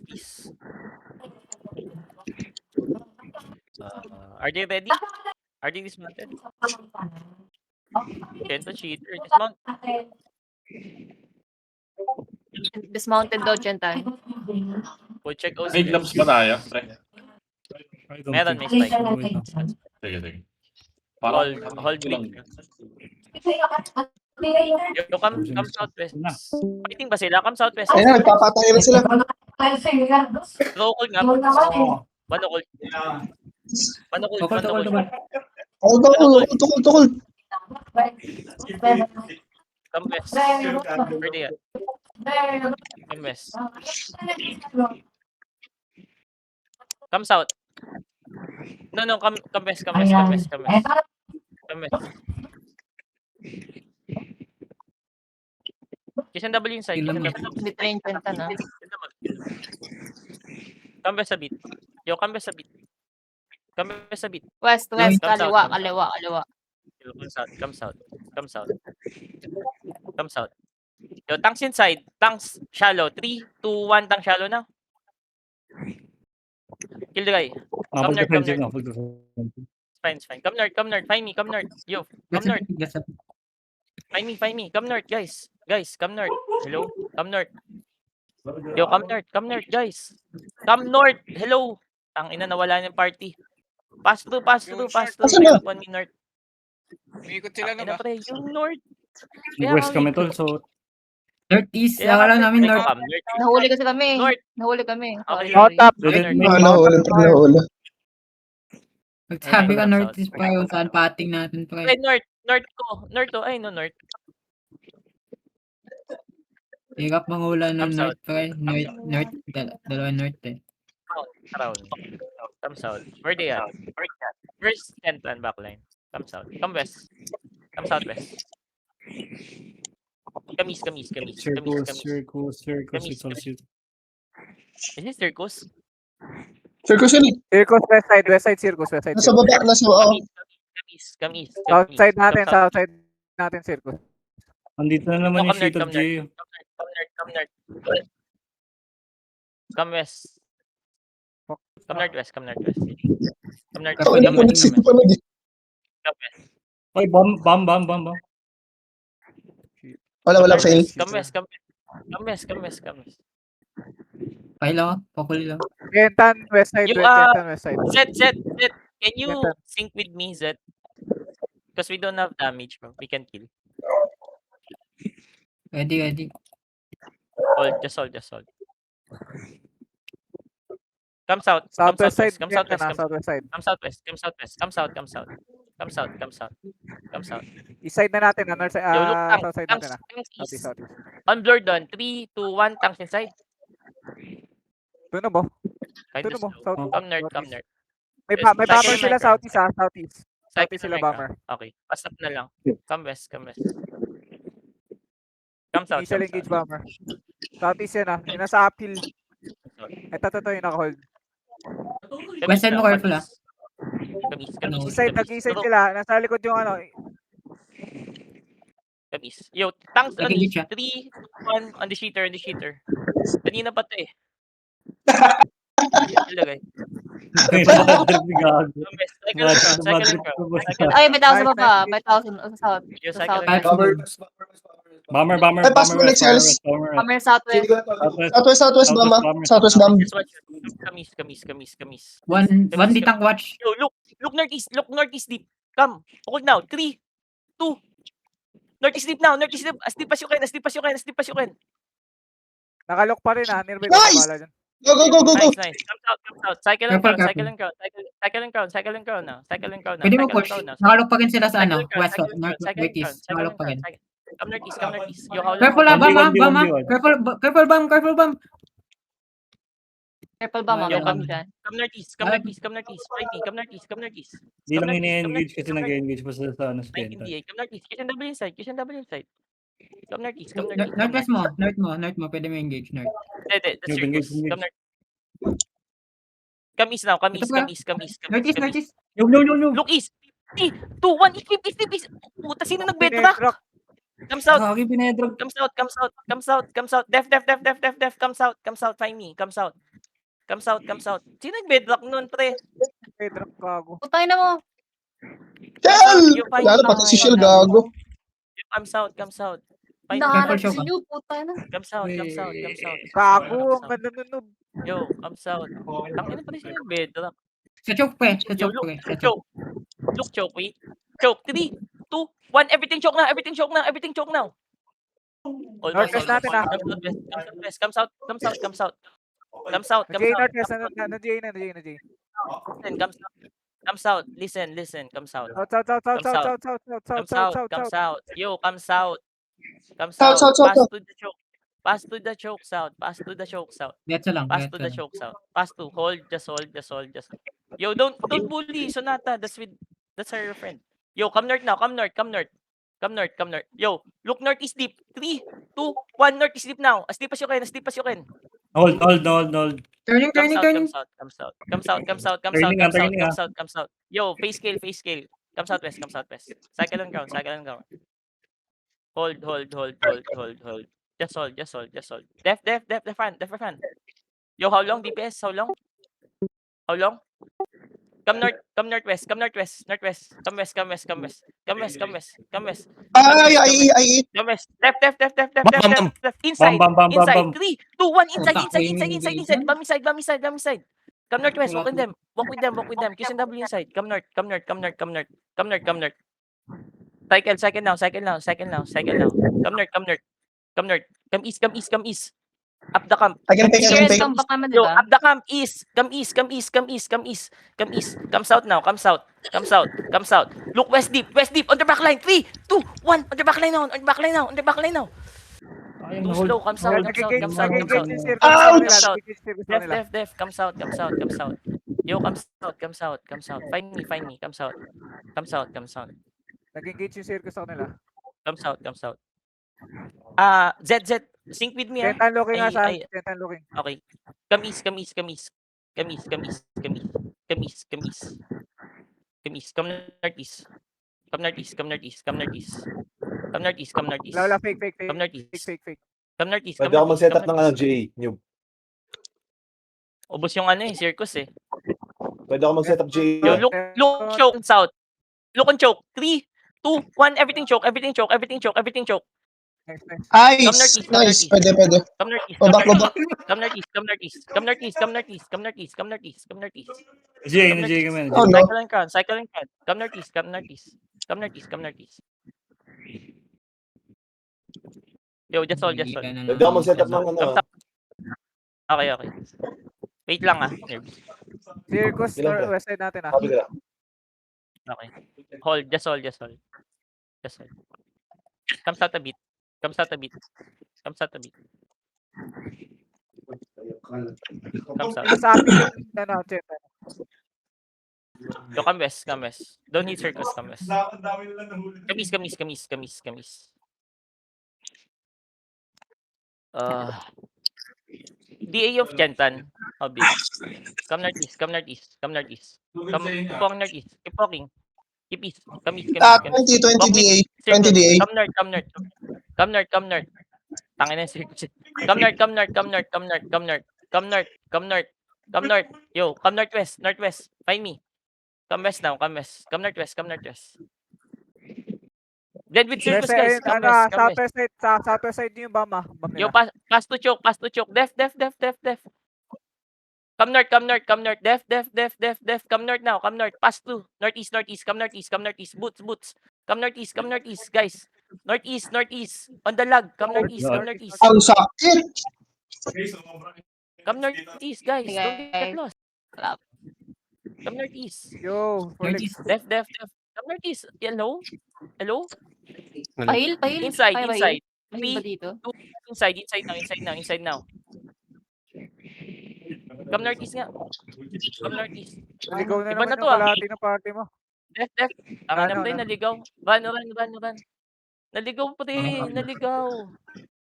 northeast. Are they ready? Are they dismounted? Kento cheater. Dismount. Dismounted daw, Chentan. Full check OC. May gloves ba tayo? Pre? I don't Meron, think may spike. so. Wait lang. Sige, sige. Hold lang. big. Yo, come southwest. Fighting ba sila? Come southwest. Ayun na, nagpapatay na sila. Local nga. Manokol. Manokol. Tukol. Come west. Where they at? Come west. Come south. No, come west. Come west. Kishan W inside. Bitrain, Chentan, ha? Come west a bit. Yo, come west a bit. Come west a bit. West, Come kaliwa. Come south. Yo, tanks inside. Tanks shallow. 3, 2, 1. Tank shallow now. Kill the guy. Come north. It's fine. Come north. Find me. Come north. Yo, come north. Find me. Come north, guys. Come north. Hello? Come north. Yo, come north, guys. Come north. Hello. Ang ina, nawala ng party. Pass through. Asan na? One me north. Ikot sila na ba? Pre, yung north. West kami tol, so Northeast, Kaya wala nga, namin pre, north. Nahuli kasi kami. North. Okay. Sorry. Nahuli. Magsabi ka North, northeast pa yung saan pating natin pa. Pre, north ko. North to. Ay, no, north. Hirap mangula ng Come south. north pa. North, dalawa north eh. Around. Come south. Where they at? Where's Kentland backline? Come south. Come west. Come southwest. Kamis. circles, it's all shit. Is this circus? Circus yun eh. Circus west side circus. Nasa baba, Kamis. Outside natin circus. Andito na naman yung Come shit of north. J. Come north. Come west. Come northwest. Come northwest. Ito, inapunit si Panod eh. Come west. Ay, bomb. Wala, fail. Come west. Pakuli lang. Kentan west side. Zed, can you sync with me, Zed? Because we don't have damage, bro. We can kill. Ready. Just hold. Come south. Southwest side. Come southwest. Southwest side. Come south. Come south. East side na natin. North side. Yo, look, South side tanks, natin. tanks east. Southeast. On blur done. 3, 2, 1. Tanks inside. Tuno mo. Kind Tuno of mo. slow. Come north. May Yes, bomber cycle sila na southeast ha. Southeast sila Mega. bomber. Okay. Pass up na lang. Come west. Come south. Initial engage bomber. Southeast yan ha. Yung nasa uphill. Ito yung naka-hold. West side mo careful ha. Kamis. East side, nag-east side sila. Nasa likod yung ano. Kamis. Yo, tanks on Engage siya. 3, 1 on the cheater. Kanina pa to eh. Ilagay. Ay, nakadrip ni Gago. Come west. Cycle and Ay, may tao sa baba. May tao sa south. Yo, Sa cycle south. Bomber, Ay, pass mo ulit, Charles. Kami southwest. Southwest, Bama. Southwest, Bam. Kamis. One di tank watch. Yo, look northeast deep. Come. Hold now. 3, 2. Northeast deep now. Asleep as you can. Nakalok pa rin ha. Nearby Nice! ko bala dyan. Go. Nice. Come out. Cycle and crown now. Pwede mo push. Nakalok pa rin sila sa ano. West, Cycle and northeast. crown. Nakalok pa rin. Come northeast. Yo, how long? Careful ha, bam. 1v1. Careful bam. Careful ba, Yo, mga dyan? Come northeast. Fight me. Come northeast. Di lang ini-engage kasi nag-engage pa sila sa ano sa Kentan. Come northeast. Kishan double inside. Come northeast. Northwest mo. North mo. Pwede mo engage north. The Yo, circus. engage. Come north. Come east now. Northeast. Yo. Look east. 3, 2, 1. East. Puta, sino nag-bedrock? Come south. Gagi, pinedrog. Come south. Def. Come south. Find me. Come south. Come south, come south. Sino nag-bedrock nun, pre? Pedro, gago. Putay na mo. Shell! You find Lalo me. pati si Shell gago. Come south, come south. Find me. Nahanap Careful, si New, putay na. Come south, come south, come south. Gago, Come ang south. ganda nun. Yo, come south. Tangina pa rin siya nag-bedrock. Sa choke pre. Sa Yo, choke look, pre. Sa choke. choke. Look, choke, wait. Choke. 3, 2, 1. Everything choke now. Everything choke now. Everything choke now. Almost, Northwest almost. natin, ah. Come south, come south, come south. Come south, come Na-J south. Northwest, na-J na. Listen, come south. Come south. Listen. Come south. South. Come south. Yo, come south. Come South, south. south, south, Pass south. to the choke. Pass to the choke south. Pass to the choke south. Detso lang. Pass Detso to the lang. choke south. Pass to. Hold. Just hold. Just hold. Just hold. Yo, don't bully Sonata. That's her friend. Yo, come north now. Come north. Come north. Come north. Come north. Yo, look north is deep. 3, 2, 1. North is deep now. As deep as you can. As deep as you can. Hold. Turning. Come south. Come south. Come south. Come south. Come south. Turning Come ah, south. turning Come ah. south. Come south. Yo, face scale. Face scale. Come southwest. Come southwest. Cycle on ground. Cycle on ground. Hold. Just hold. Def fan. Yo, how long? DPS, how long? How long? Come northwest. Come west. Come west. Come west. Ay. Left. Inside. Bam. Inside. 3, 2, 1. Inside. Puta, Bum inside. Come northwest. Walk with them. QSW inside. Come north. Come north. Cycle now. Come north. Come east. Up the camp. I can take. Serious comeback naman, di Yo, ba? up the camp east. Come east. Come south now. Come south. Look west deep. On the back line. 3, 2, 1. On the back line now. Too slow. Come south. Nag-engage yung circle Ouch! sa kanila. Def. Come south. Yo, come south. Find me. Come south. Nag-engage yung circle sa kanila. Come south. Z. Sync with me, ah. Tentan looking nga sa Ay. Tentan looking. Okay. Come east. Come northeast. Come northeast. Wala, fake. Come northeast. Fake. Come northeast. Pwede ako mag-setup ng GA. New. Ubos yung circus eh. Pwede ako mag-setup GA. Yo, look choke south. Look on choke. 3, 2, 1. Everything choke. Nice. Pwede. Come northeast. Baba. Come northeast. Jay kami. Oh, no. Cycle and crown. Come northeast. Yo, just hold. Pwede ako mag-setup ng ano. Okay. Wait lang, ah. Circus Ilan ba? or west side natin, ah. Sabi ka. Okay. Hold. Just hold. Come south a bit. Come south. Sa atin yung Tentan. Yo, come west. Don't need circles, come west. Kamis. DA of Kentan. How big? Come northeast. Keep walking. Keep east. Come east. 20 DA. 20 DA. Come north. Tangin na yung circus. Come north. Yo, come northwest. Find me. Come west now. Come northwest. Dead with circus, guys. Come west. Southwest side yung bama. Yo, pass to choke. Def. Come north. Def. Come north now. Pass to northeast. Come northeast. Boots. Come northeast, guys. Northeast. On the lag. Come northeast. Ang sakit. Come northeast, guys. Hey, Don't get guys. lost. Clap. Come northeast. Yo, Northeast. Def. Come northeast. Hello? Pahil. Inside. Pahil ba dito? Inside now. Come northeast nga. Naligaw na Iba naman na to, yung ah. kalahati ng party mo. Def. Ang Ano, na play, ano? naligaw. Run. Naligaw, pre. Naligaw.